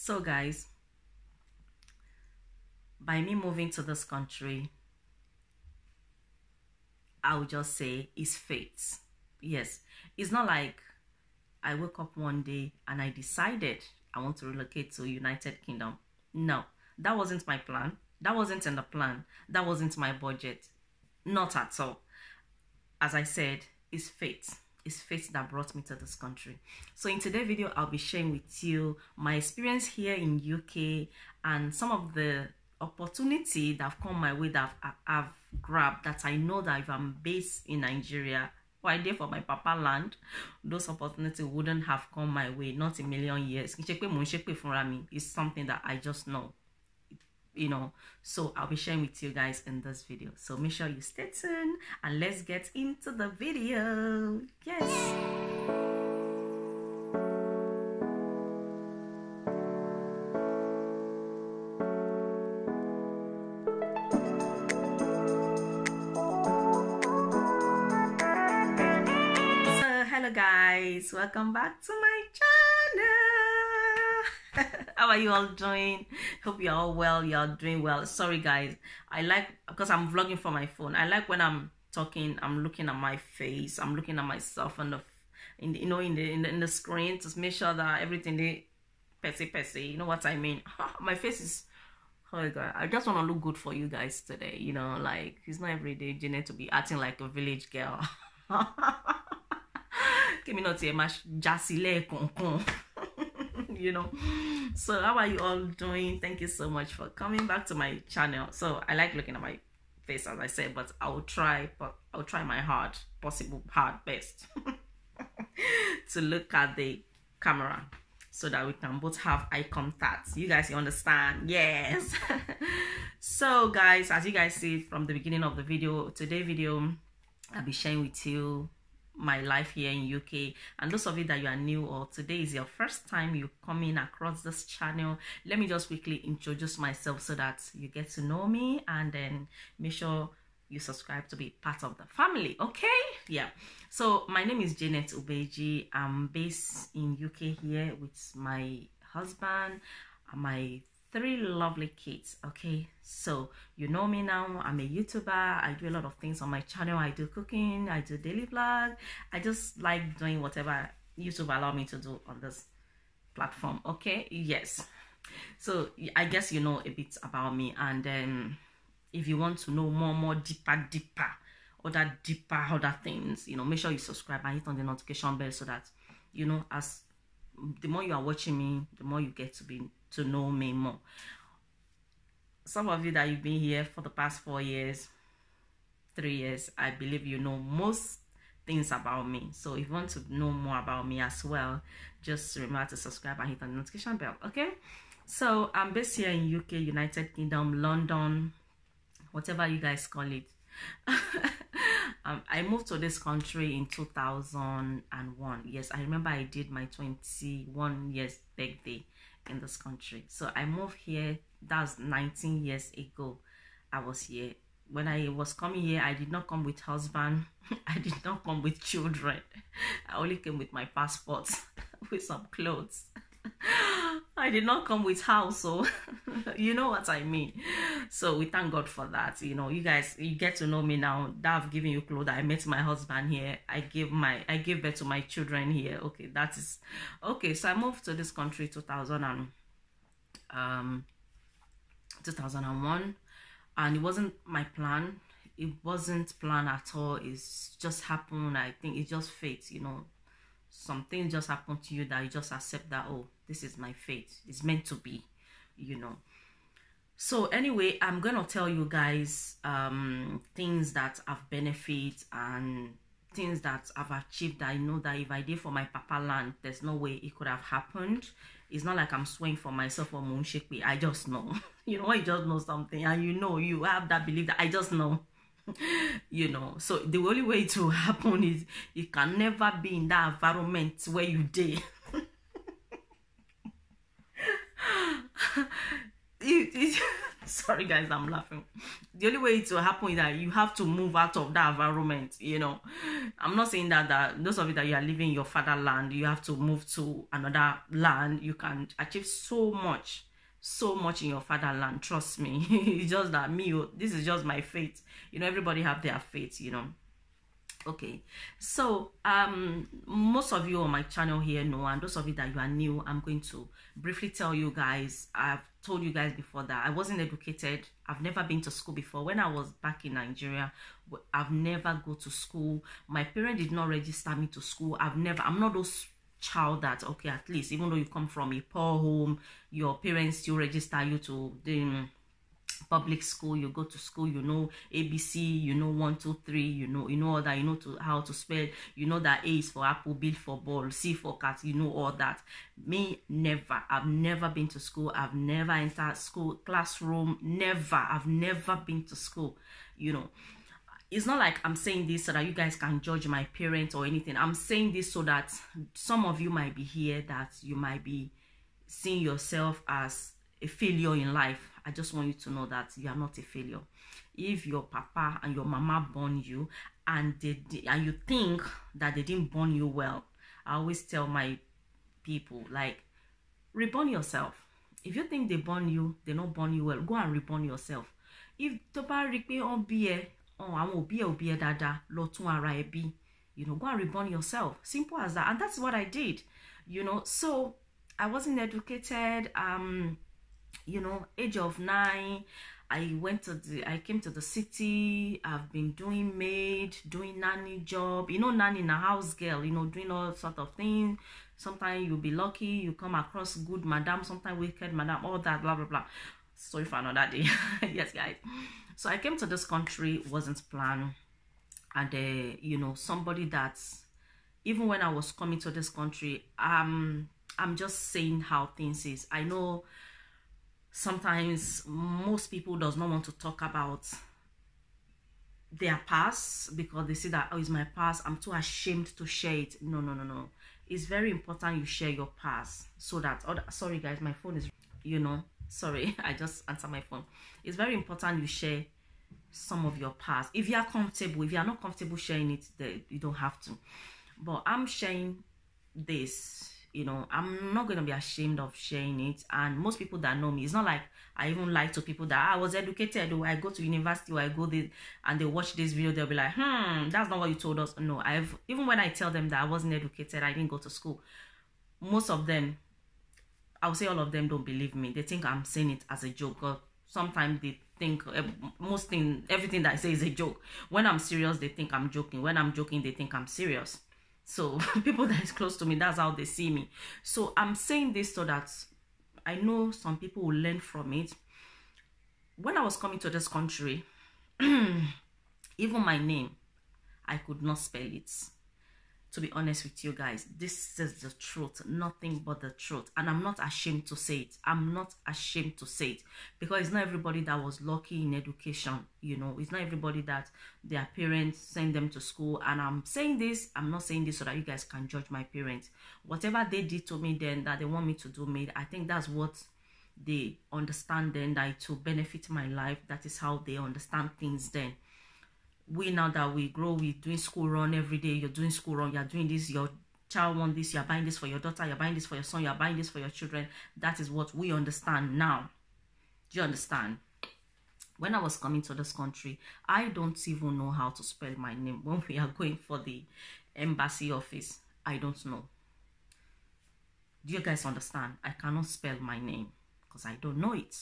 So guys, by me moving to this country, I would just say it's fate. Yes, it's not like I woke up one day and I decided I want to relocate to United Kingdom. No, that wasn't my plan. That wasn't in the plan. That wasn't my budget. Not at all. As I said, it's fate. It's fate that brought me to this country. So in today's video, I'll be sharing with you my experience here in UK and some of the opportunity that have come my way that I've grabbed, that I know that if I'm based in Nigeria or I did for my papa land, those opportunities wouldn't have come my way, not a million years. It's something that I just know, so I'll be sharing with you guys in this video. So make sure you stay tuned and let's get into the video. Yes. Hello guys, welcome back to my channel. How are you all doing? Hope you're all well. You're doing well. Sorry guys, because I'm vlogging from my phone, I like when I'm talking, I'm looking at my face, I'm looking at myself on in the screen to make sure that everything they pessy, you know what I mean. My face is, oh my god, I just want to look good for you guys today, like it's not every day Janet to be acting like a village girl. So how are you all doing? Thank you so much for coming back to my channel. So I like looking at my face, as I said, but I'll try my hard best to look at the camera so that we can both have eye contact. You guys, you understand? Yes. So guys, as you guys see from the beginning of the video, today's video I'll be sharing with you my life here in UK. And those of you that you are new or today is your first time you coming across this channel, let me just quickly introduce myself so that you get to know me, and then make sure you subscribe to be part of the family. Okay, yeah. So my name is Janet Ubeji. I'm based in UK here with my husband and my 3 lovely kids. Okay, so you know me now. I'm a YouTuber. I do a lot of things on my channel. I do cooking, I do daily vlog. I just like doing whatever YouTube allow me to do on this platform. Okay, yes. So I guess you know a bit about me, and then if you want to know more deeper other things, make sure you subscribe and hit on the notification bell so that as the more you are watching me, the more you get to know me more. Some of you that you've been here for the past 4 years, 3 years, I believe you know most things about me. So if you want to know more about me as well, just remember to subscribe and hit on the notification bell. Okay, so I'm based here in UK, United Kingdom, London, whatever you guys call it. I moved to this country in 2001. Yes, I remember I did my 21 years birthday in this country. So I moved here, that's 19 years ago. I was here. When I was coming here, I did not come with husband. I did not come with children. I only came with my passport with some clothes. I did not come with house, so you know what I mean. So we thank God for that. You guys, you get to know me now. That I've given you clothes. I met my husband here. I gave birth to my children here. Okay, that is okay. So I moved to this country 2001, and it wasn't my plan. It wasn't planned at all. It's just happened. I think it's just fate. Something just happened to you that you just accept that, oh, this is my fate, it's meant to be. So anyway, I'm gonna tell you guys things that I've benefit and things that I've achieved that I know that if I did for my papa land, there's no way it could have happened. It's not like I'm swaying for myself or Munshikwi. I just know. You just know something, and you have that belief that I just know. So the only way it will happen is you can never be in that environment where you did. Sorry guys, I'm laughing. The only way it will happen is that you have to move out of that environment, I'm not saying that those of you that you are leaving your fatherland, you have to move to another land. You can achieve so much in your fatherland. Trust me. It's just that this is just my faith. Everybody have their faith. Okay, so most of you on my channel here know, and those of you that you are new, I'm going to briefly tell you guys. I've told you guys before that I wasn't educated. I've never been to school before. When I was back in Nigeria, I've never go to school. My parents did not register me to school. I'm not those child that, okay, at least even though you come from a poor home, your parents still register you to the public school. You go to school, ABC, 1 2 3, all that, how to spell, that A is for apple, B for ball, C for cat, all that. Me, never. I've never been to school. I've never entered school classroom. I've never been to school. It's not like I'm saying this so that you guys can judge my parents or anything. I'm saying this so that some of you might be here, that you might be seeing yourself as a failure in life. I just want you to know that you are not a failure. If your papa and your mama born you and you think that they didn't born you well, I always tell my people, like, reborn yourself. If you think they born you, they not born you well, go and reborn yourself. If toba rikpe on biye, go and reborn yourself. Simple as that. And that's what I did. So I wasn't educated. Age of 9, I came to the city. I've been doing maid, doing nanny job, nanny in a house girl, doing all sort of things. Sometimes you'll be lucky, you come across good madam, sometimes wicked madam, all that, blah blah blah. Sorry for another day. Yes, guys. So I came to this country, wasn't planned, and somebody that's, even when I was coming to this country, I'm just saying how things is. I know sometimes most people does not want to talk about their past because they say that, oh, it's my past, I'm too ashamed to share it. No. It's very important you share your past, so that, sorry guys, my phone is, sorry, I just answered my phone. It's very important you share some of your past. If you are comfortable, if you are not comfortable sharing it, you don't have to. But I'm sharing this. I'm not going to be ashamed of sharing it. And most people that know me, it's not like I even lie to people that I was educated, or I go to university, or I go there, and they watch this video, they'll be like, that's not what you told us. No, even when I tell them that I wasn't educated, I didn't go to school, most of them, I would say all of them, don't believe me. They think I'm saying it as a joke. Or sometimes they think everything that I say is a joke. When I'm serious, they think I'm joking. When I'm joking, they think I'm serious. So people that is close to me, that's how they see me. So I'm saying this so that I know some people will learn from it. When I was coming to this country, even my name, I could not spell it. To be honest with you guys, this is the truth, nothing but the truth. And I'm not ashamed to say it. I'm not ashamed to say it, because it's not everybody that was lucky in education. It's not everybody that their parents send them to school. And I'm saying this, I'm not saying this so that you guys can judge my parents. Whatever they did to me then, that they want me to do, I think that's what they understand then, that it will benefit my life. That is how they understand things then. We, now that we grow, we're doing school run every day. You're doing school run, you're doing this, your child wants this, you're buying this for your daughter, you're buying this for your son, you're buying this for your children. That is what we understand now. Do you understand? When I was coming to this country, I don't even know how to spell my name. When we are going for the embassy office, I don't know. Do you guys understand? I cannot spell my name because I don't know it.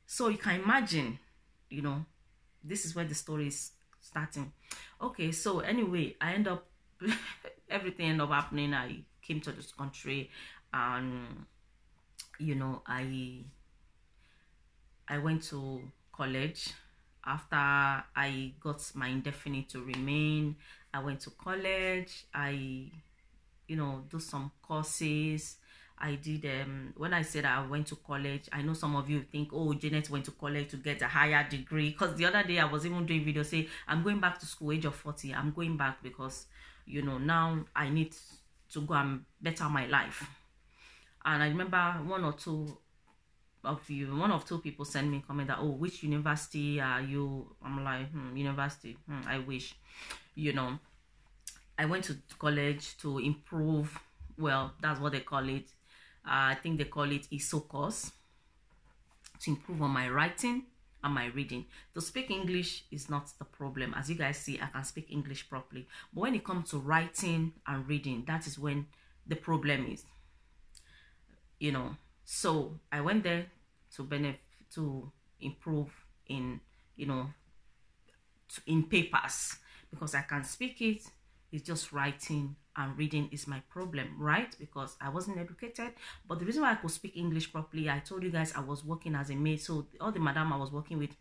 So you can imagine, this is where the story is starting. Okay, so anyway, I end up, everything ended up happening. I came to this country, and I went to college. After I got my indefinite to remain, I went to college. I do some courses. I did, when I said I went to college, I know some of you think, oh, Janet went to college to get a higher degree. Because the other day I was even doing videos say, I'm going back to school, age of 40. I'm going back because, now I need to go and better my life. And I remember one or two people sent me a comment that, oh, which university are you? I'm like, university, I wish. you know. I went to college to improve, well, that's what they call it. I think they call it ISOCOS, to improve on my writing and my reading. To speak English is not the problem. As you guys see, I can speak English properly. But when it comes to writing and reading, that is when the problem is, you know. So I went there to improve in, you know, in papers, because I can speak it. It's just writing and reading is my problem, right? Because I wasn't educated. But the reason why I could speak English properly, I told you guys I was working as a maid. So all the madam I was working with,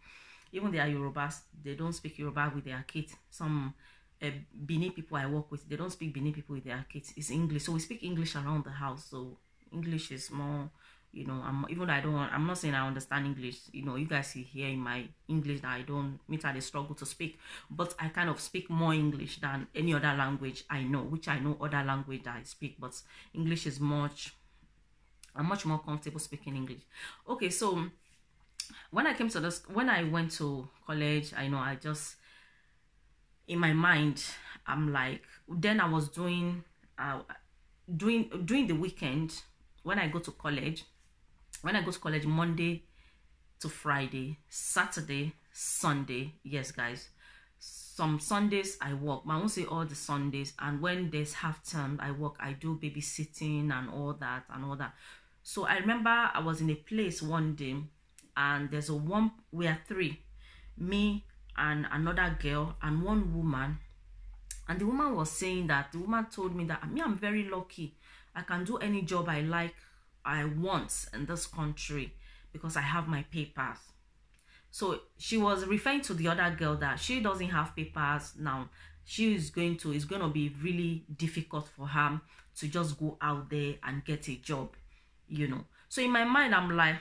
even they are Yorubas, they don't speak Yoruba with their kids. Some Benin people I work with, they don't speak Benin people with their kids. It's English. So we speak English around the house. So English is more, you know, I'm not saying I understand English. You know, you guys see here in my English that I don't meet at a struggle to speak, but I kind of speak more English than any other language I know, which I know other language that I speak, but English is I'm much more comfortable speaking English. Okay, so when I went to college, I know I just, in my mind, I'm like, then I was doing during the weekend when I go to college. When I go to college, Monday to Friday, Saturday, Sunday, yes guys, some Sundays I work, I won't say all the Sundays, and when there's half term I work, I do babysitting and all that. So I remember I was in a place one day, and we are three, me and another girl and one woman, and the woman was saying that, the woman told me that I'm very lucky, I can do any job I want in this country because I have my papers. So she was referring to the other girl that she doesn't have papers now. It's going to be really difficult for her to just go out there and get a job, you know. So in my mind, I'm like,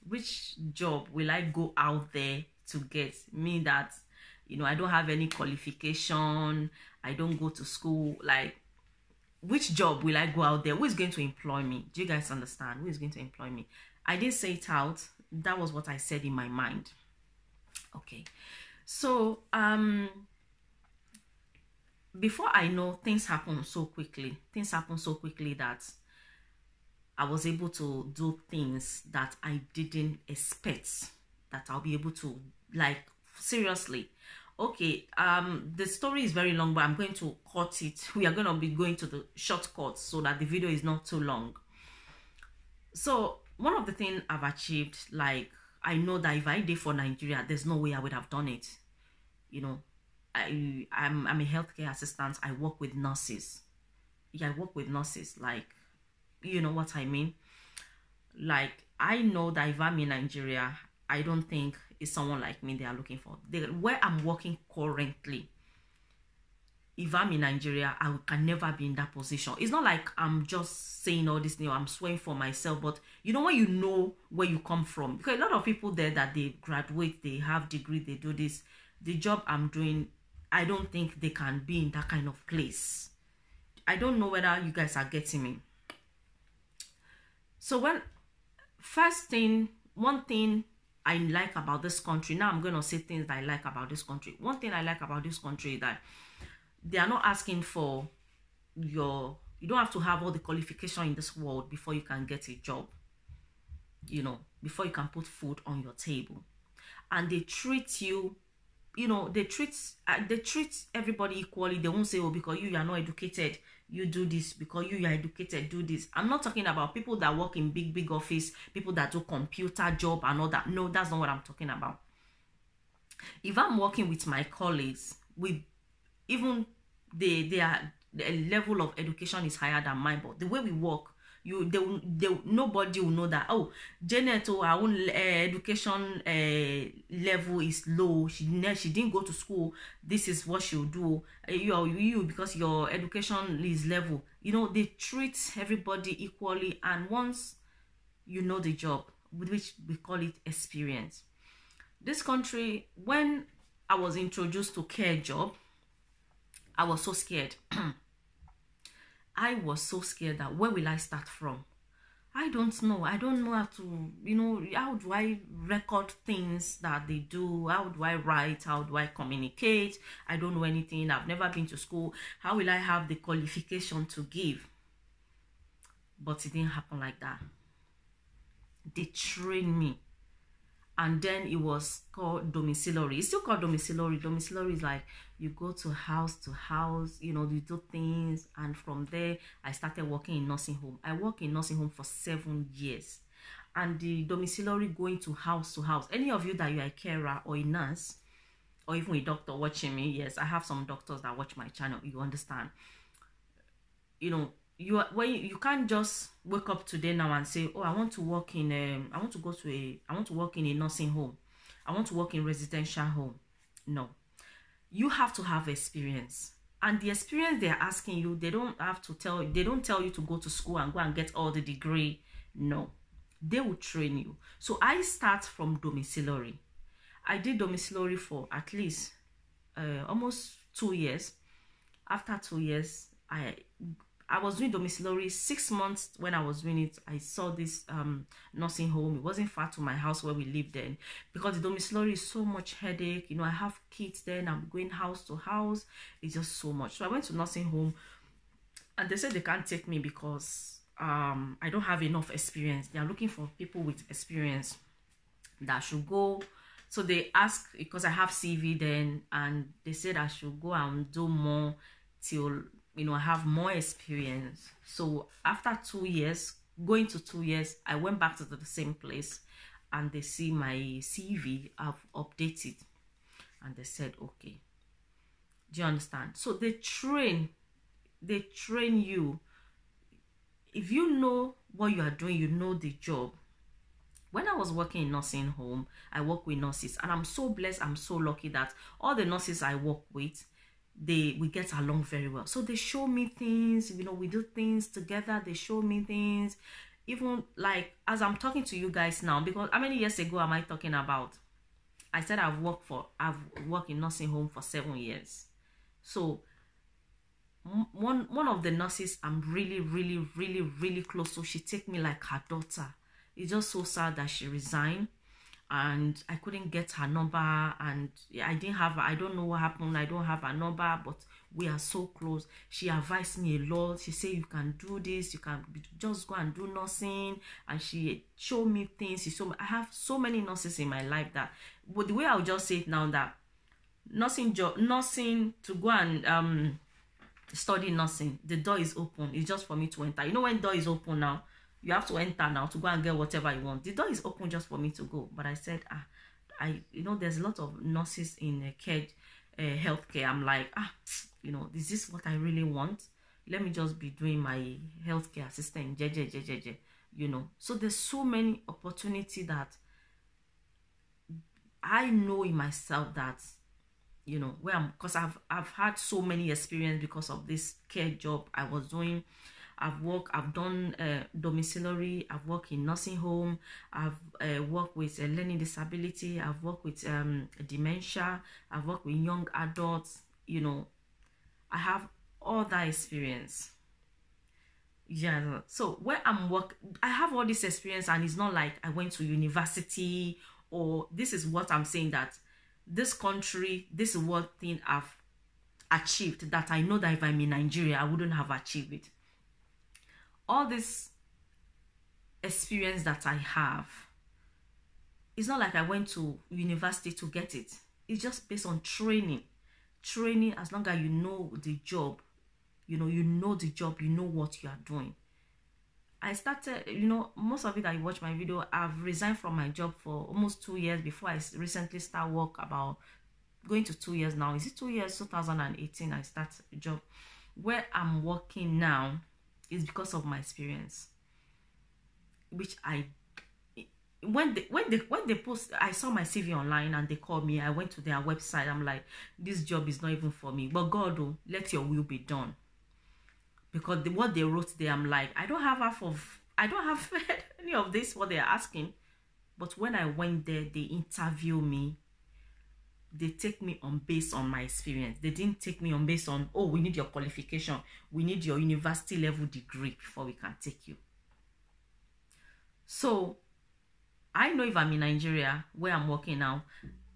which job will I go out there to get? Me that, you know, I don't have any qualification, I don't go to school, like, which job will I go out there? Who is going to employ me? Do you guys understand? Who is going to employ me? I didn't say it out. That was what I said in my mind. Okay. So, before I know, things happen so quickly. Things happen so quickly that I was able to do things that I didn't expect that I'll be able to, like, seriously. Okay, the story is very long, but I'm going to cut it. We are going to be going to the shortcuts so that the video is not too long. So one of the things I've achieved, like, I know that if I did for Nigeria, there's no way I would have done it. You know, I'm a healthcare assistant. I work with nurses. Yeah, I work with nurses. Like, you know what I mean? Like, I know that if I'm in Nigeria, I don't think it's someone like me they are looking for. Where I'm working currently, if I'm in Nigeria, I can never be in that position. It's not like I'm just saying all this, you know, I'm swearing for myself, but you know, when you know where you come from, because a lot of people there that they graduate, they have degree, they do this, the job I'm doing, I don't think they can be in that kind of place. I don't know whether you guys are getting me. So one thing I like about this country, now I'm going to say things that I like about this country. One thing I like about this country is that they are not asking for you don't have to have all the qualification in this world before you can get a job, you know, before you can put food on your table. And they treat you, you know, they treat everybody equally. They won't say, oh, because you are not educated, you do this, because you are educated, do this. I'm not talking about people that work in big office, people that do computer job and all that. No, that's not what I'm talking about. If I'm working with my colleagues, with even the level of education is higher than mine, but the way we work, nobody will know that, oh, Janet, her own education level is low, she didn't go to school, this is what she'll do. You because your education is level, you know, they treat everybody equally. And once you know the job, which we call it experience, this country, when I was introduced to care job, I was so scared. I was so scared that where will I start from? I don't know. I don't know how to, how do I record things that they do? How do I write? How do I communicate? I don't know anything. I've never been to school. How will I have the qualification to give? But it didn't happen like that. They trained me. And then it was called domiciliary. It's still called domiciliary. Domiciliary is like you go to house, you do things. And from there, I started working in nursing home. I worked in nursing home for 7 years. And the domiciliary, going to house, any of you that you are a carer or a nurse, or even a doctor watching me, yes, I have some doctors that watch my channel, you understand. You can't just wake up today now and say, oh, I want to work in I want to work in a nursing home, I want to work in residential home. No, you have to have experience. And the experience they're asking you, they don't tell you to go to school and go and get all the degree. No, they will train you. So I start from domiciliary. I did domiciliary for at least almost 2 years. After 2 years, I was doing domiciliary 6 months. When I was doing it, I saw this nursing home. It wasn't far to my house where we lived then, because the domiciliary is so much headache. I have kids then, I'm going house to house. It's just so much. So I went to nursing home, and they said they can't take me because I don't have enough experience. They are looking for people with experience that should go. So they asked, because I have CV then, and they said I should go and do more till I have more experience. So after 2 years, going to 2 years, I went back to the same place, and they see my CV, I've updated, and they said, okay. Do you understand? So they train you. If you know what you are doing, you know the job. When I was working in nursing home, I work with nurses, and I'm so blessed, I'm so lucky that all the nurses I work with, we get along very well. So they show me things, we do things together. They show me things, even like as I'm talking to you guys now, because how many years ago am I talking about? I said I've worked in nursing home for 7 years. So one of the nurses I'm really, really, really, really close to, she take me like her daughter. It's just so sad that she resigned, and I couldn't get her number, and I don't know what happened. I don't have her number, but we are so close. She advised me a lot. She said, you can do this, you can just go and do nursing, and she showed me things. I have so many nurses in my life that, but the way I'll just say it now, that nursing to go and study nursing, the door is open. It's just for me to enter. When the door is open now, you have to enter now to go and get whatever you want. The door is open just for me to go. But I said, there's a lot of nurses in healthcare. I'm like, is this what I really want? Let me just be doing my healthcare assistant, So there's so many opportunities that I know in myself that, because I've had so many experience because of this care job I was doing. I've done domiciliary, I've worked in nursing home, I've worked with learning disability, I've worked with dementia, I've worked with young adults. I have all that experience. Yeah, so where I'm I have all this experience, and it's not like I went to university, or this is what I'm saying, that this country, this is what thing I've achieved, that I know that if I'm in Nigeria, I wouldn't have achieved it. All this experience that I have, it's not like I went to university to get it. It's just based on training. Training, as long as you know the job, you know the job, you know what you are doing. I started, most of you that you watch my video, I've resigned from my job for almost 2 years before I recently start work, about going to 2 years now. Is it 2 years? 2018, I start a job. Where I'm working now is because of my experience, which when they post, I saw my CV online and they called me. I went to their website. I'm like, this job is not even for me. But God, let your will be done. Because what they wrote there, I'm like, I don't have any of this, what they're asking. But when I went there, they interview me. They take me on based on my experience. They didn't take me on based on, oh, we need your qualification, we need your university level degree before we can take you. So I know if I'm in Nigeria, where I'm working now,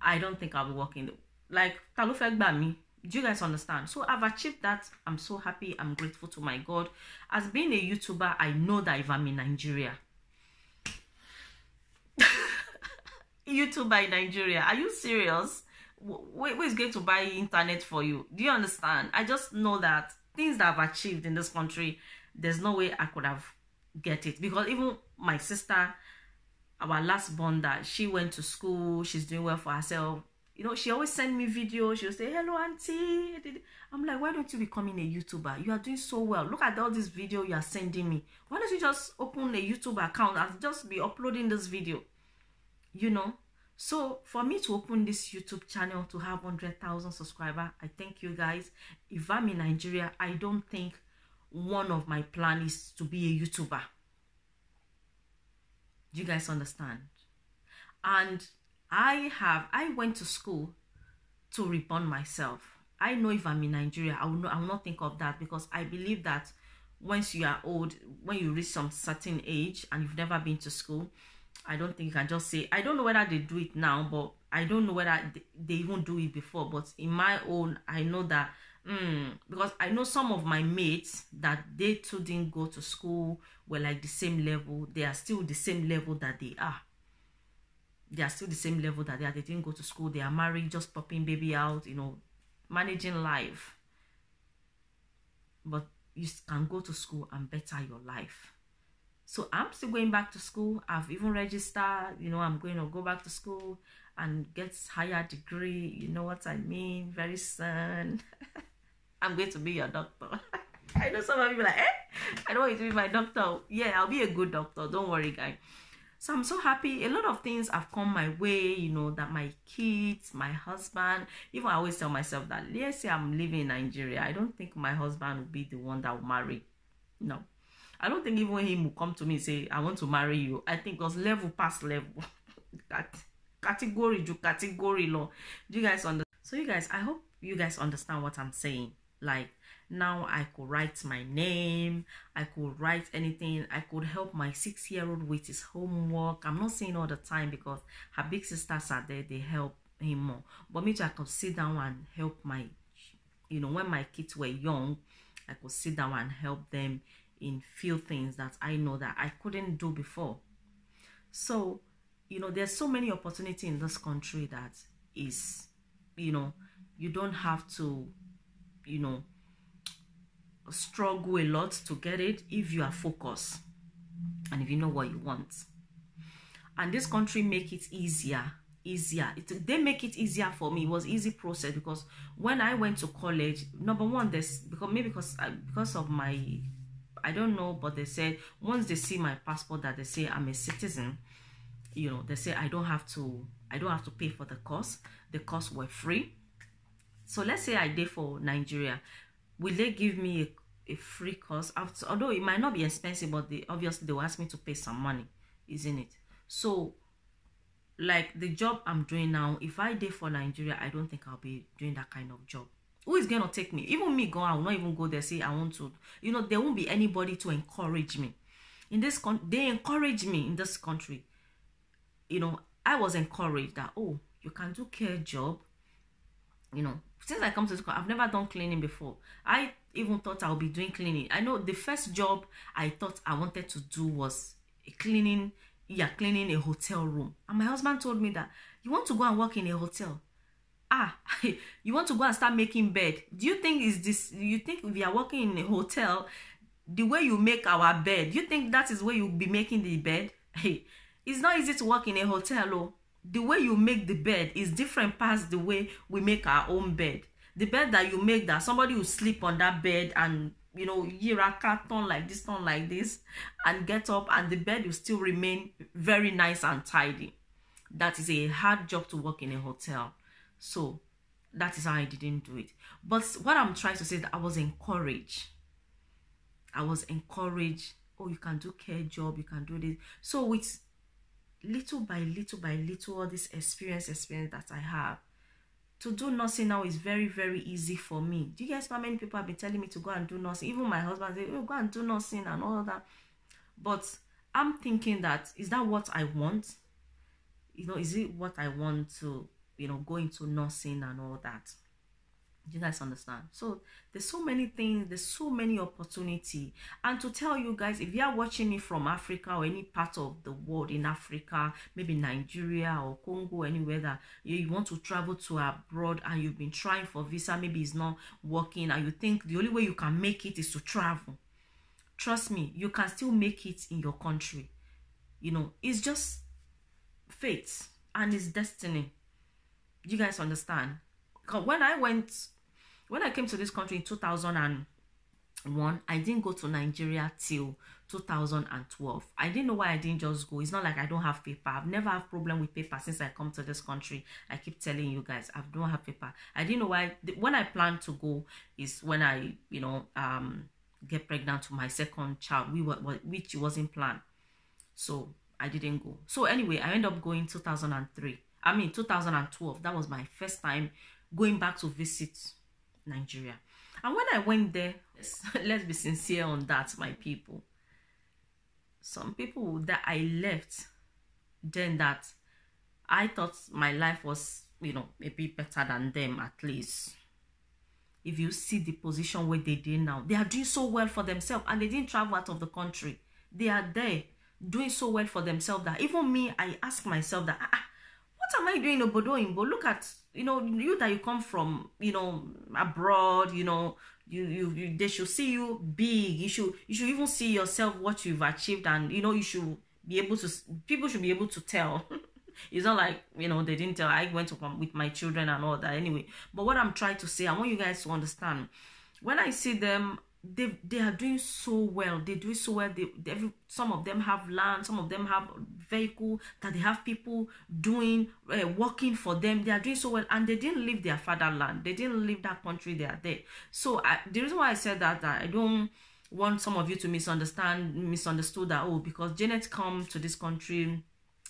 I don't think I'll be working. Like, talufek by me. Do you guys understand? So I've achieved that. I'm so happy. I'm grateful to my God. As being a YouTuber, I know that if I'm in Nigeria, YouTuber in Nigeria, are you serious? Who is going to buy internet for you? Do you understand? I just know that things that I've achieved in this country, there's no way I could have get it. Because even my sister, our last born, that she went to school, she's doing well for herself. You know, she always send me videos. She'll say, hello, auntie. I'm like, why don't you becoming a YouTuber? You are doing so well. Look at all this video you are sending me. Why don't you just open a YouTube account and just be uploading this video? You know? So for me to open this YouTube channel to have 100,000 subscribers, I thank you guys. If I'm in Nigeria, I don't think one of my plans is to be a YouTuber. Do you guys understand? And I went to school to reborn myself. I know if I'm in Nigeria, I will not think of that, because I believe that once you are old, when you reach some certain age and you've never been to school, I don't think you can just say, I don't know whether they do it now, but I don't know whether they even do it before. But in my own, I know that, because I know some of my mates that they too didn't go to school, were like the same level. They are still the same level that they are. They are still the same level that they are. They didn't go to school. They are married, just popping baby out, you know, managing life. But you can go to school and better your life. So I'm still going back to school. I've even registered, you know, I'm going to go back to school and get higher degree. You know what I mean? Very soon. I'm going to be your doctor. I know some of you are like, I don't want you to be my doctor. Yeah, I'll be a good doctor. Don't worry, guys. So I'm so happy. A lot of things have come my way, you know, that my kids, my husband, even I always tell myself that, let's say I'm living in Nigeria, I don't think my husband will be the one that will marry. No. I don't think even him will come to me and say, I want to marry you. I think because level past level. Category to category law. Do you guys understand? So you guys, I hope you guys understand what I'm saying. Like, now I could write my name, I could write anything, I could help my 6-year-old with his homework. I'm not saying all the time because her big sisters are there, they help him more. But me too, I could sit down and help my, you know, when my kids were young, I could sit down and help them in few things that I know that I couldn't do before. So, you know, there's so many opportunities in this country that is, you know, you don't have to, you know, struggle a lot to get it if you are focused and if you know what you want. And this country make it easier. They make it easier for me. It was easy process because when I went to college, number one, because of my, I don't know, but they said once they see my passport that they say I'm a citizen, you know, they say I don't have to pay for the course. The course were free. So let's say I did for Nigeria. Will they give me a free course? Although it might not be expensive, but obviously they will ask me to pay some money, isn't it? So, like the job I'm doing now, if I did for Nigeria, I don't think I'll be doing that kind of job. Who is going to take me? Even me going, I will not even go there, say I want to. You know, there won't be anybody to encourage me. In this country, they encourage me in this country. You know, I was encouraged that, oh, you can do care job. You know, since I come to school, I've never done cleaning before. I even thought I'll be doing cleaning. I know the first job I thought I wanted to do was cleaning a hotel room. And my husband told me that, you want to go and work in a hotel? You want to go and start making bed? Do you think you think if you are working in a hotel, the way you make our bed, you think that is where you'll be making the bed? Hey, it's not easy to work in a hotel, oh. The way you make the bed is different past the way we make our own bed. The bed that you make, that somebody will sleep on that bed and, you know, Yiraka turn like this, and get up, and the bed will still remain very nice and tidy. That is a hard job to work in a hotel. So that is how I didn't do it. But what I'm trying to say is that I was encouraged. Oh, you can do care job, you can do this. So with little by little, all this experience that I have, to do nursing now is very, very easy for me. Do you guys know how many people have been telling me to go and do nursing? Even my husband said, oh, go and do nursing and all that. But I'm thinking that, is that what I want? You know, is it what I want to, you know, go into nursing and all that? Do you guys understand? So there's so many things, there's so many opportunity. And to tell you guys, if you are watching me from Africa or any part of the world in Africa, maybe Nigeria or Congo, anywhere that you want to travel to abroad and you've been trying for visa, maybe it's not working, and you think the only way you can make it is to travel, trust me, you can still make it in your country. You know, it's just fate and it's destiny. Do you guys understand? Because when I came to this country in 2001, I didn't go to Nigeria till 2012. I didn't know why I didn't just go. It's not like I don't have paper. I've never had problem with paper since I come to this country. I keep telling you guys, I don't have paper. I didn't know why. When I planned to go is when I, you know, get pregnant to my second child, which wasn't planned. So I didn't go. So anyway, I ended up going 2012. That was my first time going back to visit Nigeria. And when I went there, let's be sincere on that, my people. Some people that I left then, that I thought my life was, you know, maybe better than them at least. If you see the position where they did now, they are doing so well for themselves, and they didn't travel out of the country. They are there doing so well for themselves that even me, I ask myself that, what am I doing in Obodo Imbo? Look at, you know, you that you come from, you know, abroad, you know, you they should see you big. You should even see yourself what you've achieved, and you know, you should be able to, people should be able to tell. It's not like, you know, they didn't tell. I went to come with my children and all that anyway. But what I'm trying to say, I want you guys to understand, when I see them, they are doing so well. They do so well. Some of them have land, some of them have vehicle that they have people doing, working for them. They are doing so well, and they didn't leave their fatherland. They didn't leave that country. They are there. So the reason why I said that I don't want some of you to misunderstood that, oh, because Janet come to this country,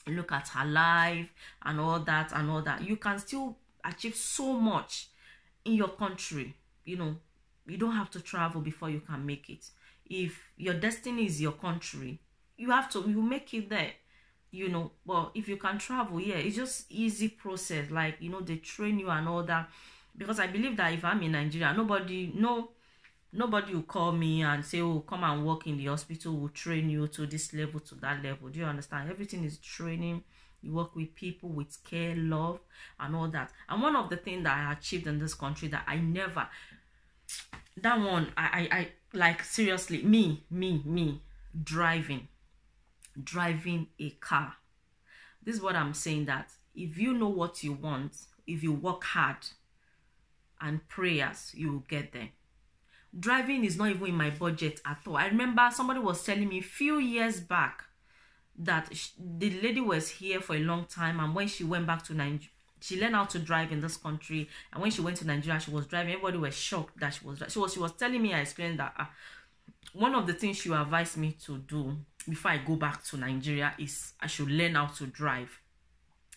look at her life and all that. You can still achieve so much in your country. You know, you don't have to travel before you can make it. If your destiny is your country, you make it there, you know. But if you can travel, yeah, it's just easy process. Like, you know, they train you and all that. Because I believe that if I'm in Nigeria, nobody will call me and say, oh, come and work in the hospital, will train you to this level, to that level. Do you understand? Everything is training. You work with people with care, love, and all that. And one of the things that I achieved in this country that I never, that one, I like, seriously, me, driving a car. This is what I'm saying, that if you know what you want, if you work hard and prayers, you will get there. Driving is not even in my budget at all. I remember somebody was telling me a few years back that the lady was here for a long time, and when she went back to Nigeria, she learned how to drive in this country, and when she went to Nigeria, she was driving. Everybody was shocked that she was telling me, I explained that one of the things she advised me to do before I go back to Nigeria is I should learn how to drive,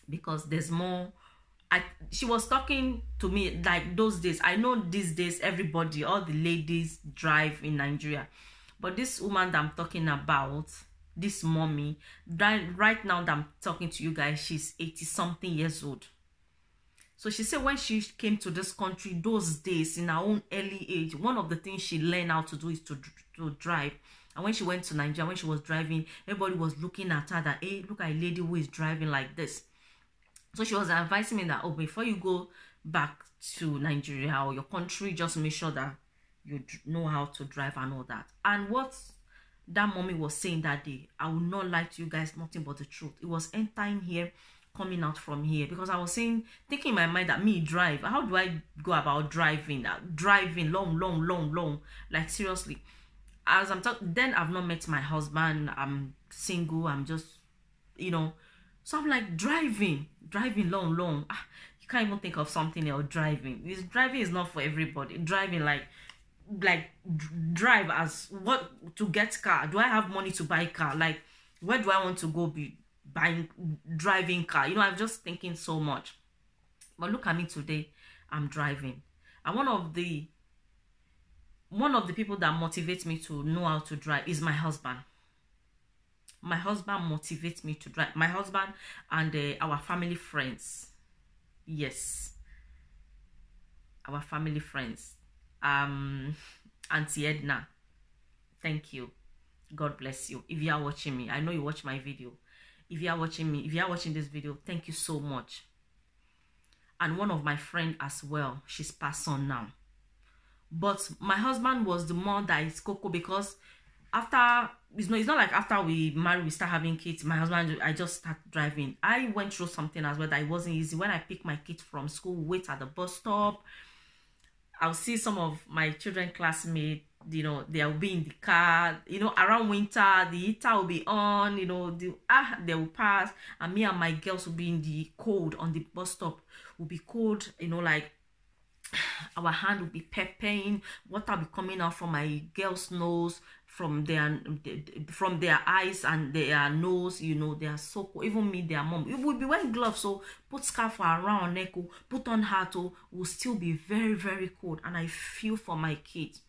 because there's more. She was talking to me like those days. I know these days everybody, all the ladies drive in Nigeria, but this woman that I'm talking about, this mommy, right now that I'm talking to you guys, she's 80-something years old. So she said when she came to this country, those days, in her own early age, one of the things she learned how to do is to drive. And when she went to Nigeria, when she was driving, everybody was looking at her that, hey, look at a lady who is driving like this. So she was advising me that, oh, before you go back to Nigeria or your country, just make sure that you know how to drive and all that. And what that mommy was saying that day, I will not lie to you guys, nothing but the truth. It was entering here, coming out from here, because I was thinking in my mind that me drive, how do I go about driving? Driving long, like seriously. As I'm talking, then I've not met my husband. I'm single. I'm just, you know. So I'm like, driving long. You can't even think of something else. Driving is not for everybody. Driving like drive as what, to get car. Do I have money to buy car? Like, where do I want to go be driving car? You know, I'm just thinking so much. But look at me today. I'm driving. And one of the people that motivates me to know how to drive is my husband. My husband motivates me to drive. My husband and our family friends. Yes, our family friends. Auntie Edna, thank you. God bless you. If you are watching me, I know you watch my video. If you are watching me, if you are watching this video, thank you so much. And one of my friends as well, she's passed on now. But my husband was the one that is cocoa, because after, it's not like after we married, we start having kids. My husband, I just start driving. I went through something as well that it wasn't easy. When I pick my kids from school, wait at the bus stop, I'll see some of my children classmates, you know, they'll be in the car, you know, around winter, the heater will be on, you know, they will pass, and me and my girls will be in the cold on the bus stop, will be cold, you know, like our hand will be peppering, water will be coming out from my girls' nose, from their eyes and their nose, you know, they are so cold. Even me, their mom, it will be wearing gloves, so put scarf around neck, put on hat, will still be very, very cold. And I feel for my kids.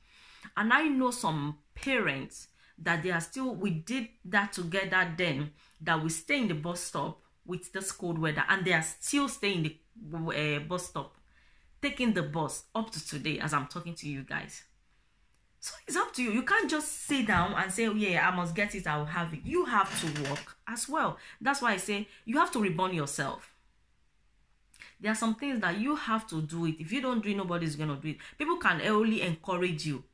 And I know some parents that they are still, we did that together then, that we stay in the bus stop with this cold weather, and they are still staying in the bus stop, taking the bus up to today as I'm talking to you guys. So it's up to you. You can't just sit down and say, oh, yeah, I must get it, I will have it. You have to work as well. That's why I say you have to reborn yourself. There are some things that you have to do it. If you don't do it, nobody's going to do it. People can only encourage you.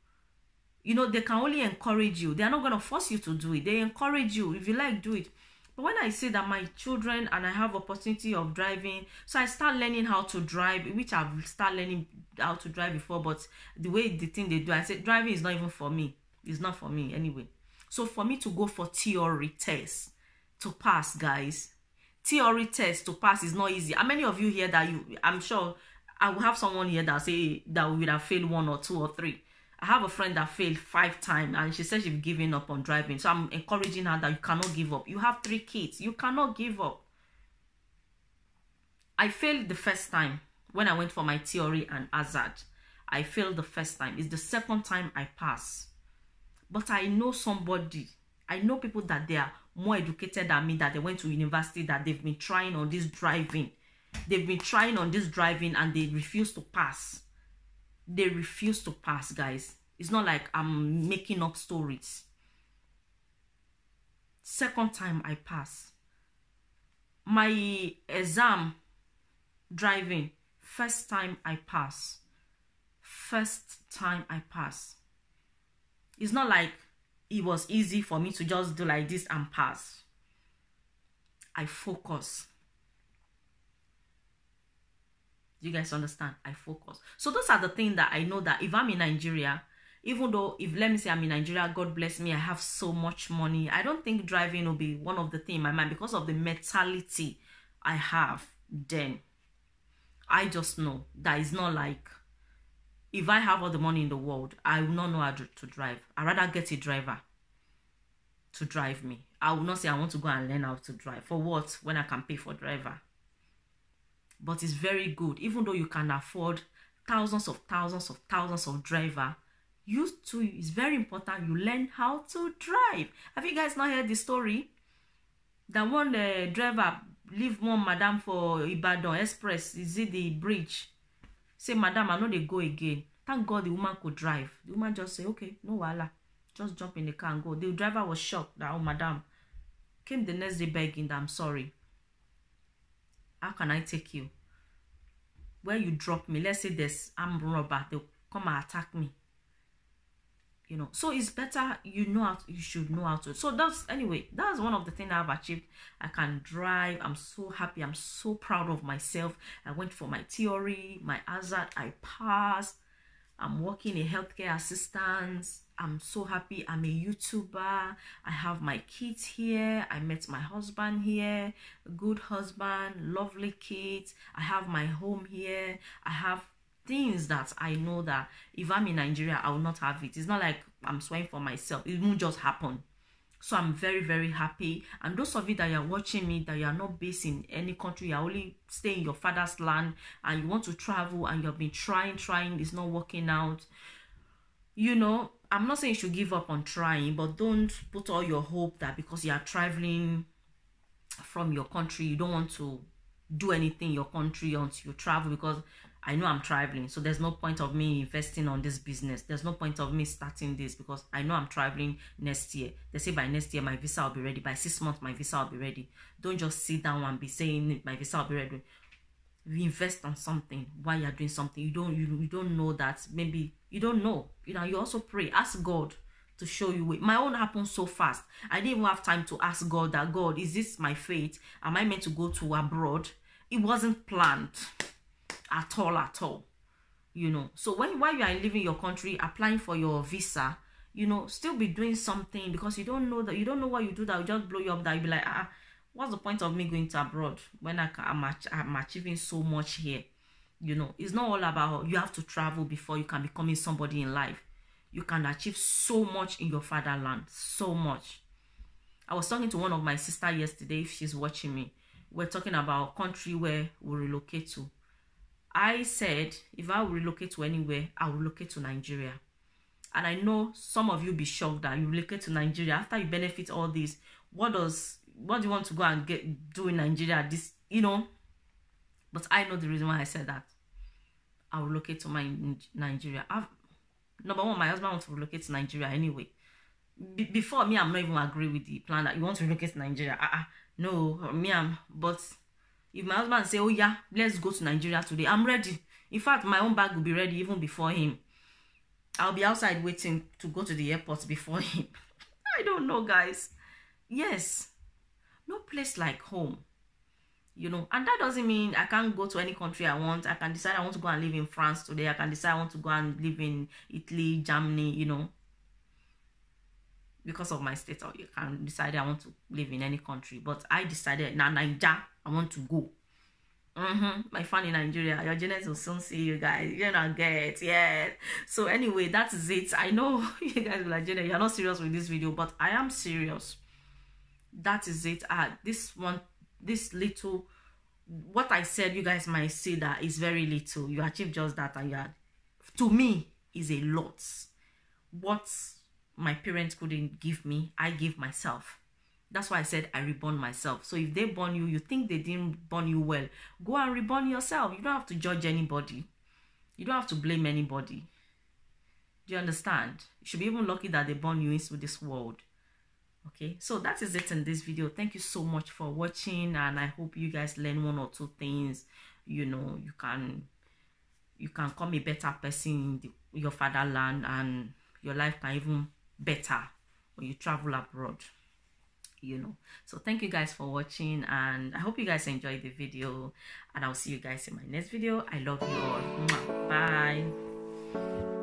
You know, they can only encourage you. They are not going to force you to do it. They encourage you. If you like, do it. But when I say that my children and I have opportunity of driving, so I start learning how to drive, which I've started learning how to drive before, but the thing they do, I said driving is not even for me. It's not for me anyway. So for me to go for theory test to pass, guys, theory test to pass is not easy. How many of you here that I'm sure I will have someone here that say that we would have failed 1 or 2 or 3. I have a friend that failed 5 times and she said she's giving up on driving. So I'm encouraging her that you cannot give up. You have 3 kids. You cannot give up. I failed the first time when I went for my theory and hazard. I failed the first time. It's the second time I pass. But I know somebody. I know people that they are more educated than me, that they went to university, that they've been trying on this driving. They've been trying on this driving and they refuse to pass. They refuse to pass, guys. It's not like I'm making up stories. Second time I pass. My exam driving, first time I pass. First time I pass. It's not like it was easy for me to just do like this and pass. I focus. You guys understand? I focus. So those are the things that I know that if I'm in Nigeria, even though if let me say I'm in Nigeria, God bless me, I have so much money, I don't think driving will be one of the things in my mind because of the mentality I have then. I just know that it's not like if I have all the money in the world, I will not know how to drive. I'd rather get a driver to drive me. I will not say I want to go and learn how to drive. For what? When I can pay for driver. But it's very good. Even though you can afford thousands of driver, you too, it's very important you learn how to drive. Have you guys not heard the story? That one driver leave one madam for Ibadan Express. Is it the bridge? Say, madam, I know they go again. Thank God the woman could drive. The woman just say, okay, no wala. Just jump in the car and go. The driver was shocked that, oh, madam. Came the next day begging that I'm sorry. How can I take you? Where you drop me, let's say there's armed robber, they'll come and attack me. You know, so it's better you should know how to. So that's one of the things I've achieved. I can drive. I'm so happy. I'm so proud of myself. I went for my theory, my hazard, I passed. I'm working a healthcare assistant. I'm so happy. I'm a YouTuber. I have my kids here. I met my husband here. A good husband, lovely kids. I have my home here. I have things that I know that if I'm in Nigeria, I will not have it. It's not like I'm swearing for myself. It won't just happen. So I'm very, very happy. And those of you that are watching me, that you are not based in any country, you are only staying in your father's land and you want to travel and you've been trying, it's not working out. you know, I'm not saying you should give up on trying, but don't put all your hope that because you are traveling from your country, you don't want to do anything in your country until you travel. Because I know I'm traveling, so there's no point of me investing on this business. There's no point of me starting this because I know I'm traveling next year. They say by next year my visa will be ready. By 6 months my visa will be ready. Don't just sit down and be saying my visa will be ready. You invest on something while you're doing something. You don't know that, maybe you don't know. You know, you also pray, ask God to show you way. My own happened so fast. I didn't even have time to ask God that, God, is this my fate? Am I meant to go to abroad? It wasn't planned at all. You know, so while you are leaving your country, applying for your visa, you know, still be doing something, because you don't know what you do that will just blow you up, that you'll be like, what's the point of me going to abroad when I'm achieving so much here? You know, it's not all about you have to travel before you can become somebody in life. You can achieve so much in your fatherland, so much. I was talking to one of my sisters yesterday, if she's watching me. We're talking about a country where we'll relocate to. I said, if I will relocate to anywhere, I will relocate to Nigeria. And I know some of you be shocked that you relocate to Nigeria after you benefit all this. What do you want to go and do in Nigeria? This, you know. But I know the reason why I said that. I will relocate to Nigeria. Number one, my husband wants to relocate to Nigeria anyway. Before me, I'm not even agree with the plan that you want to relocate to Nigeria. No, but if my husband say, oh yeah, let's go to Nigeria today, I'm ready. In fact, my own bag will be ready even before him. I'll be outside waiting to go to the airport before him. I don't know, guys. Yes, no place like home. You know, and that doesn't mean I can't go to any country I want. I can decide I want to go and live in France today. I can decide I want to go and live in Italy, Germany, you know. Because of my state, or you can decide I want to live in any country. But I decided, now Nigeria, I want to go. My fan in Nigeria. Your Janet will soon see you guys. You're not get, yeah. So anyway, that is it. I know you guys will like, Janet, you're not serious with this video, but I am serious. That is it. This little, what I said, you guys might say that is very little. You achieve just that, and to me, is a lot. What my parents couldn't give me, I give myself. That's why I said I reborn myself. So if they born you, you think they didn't born you well, go and reborn yourself. You don't have to judge anybody. You don't have to blame anybody. Do you understand? You should be even lucky that they born you into this world. Okay, so that is it in this video. Thank you so much for watching, and I hope you guys learn one or two things. You know, you can become a better person in your fatherland, and your life can even better when you travel abroad. You know, so thank you guys for watching, and I hope you guys enjoyed the video, and I'll see you guys in my next video. I love you all. Bye.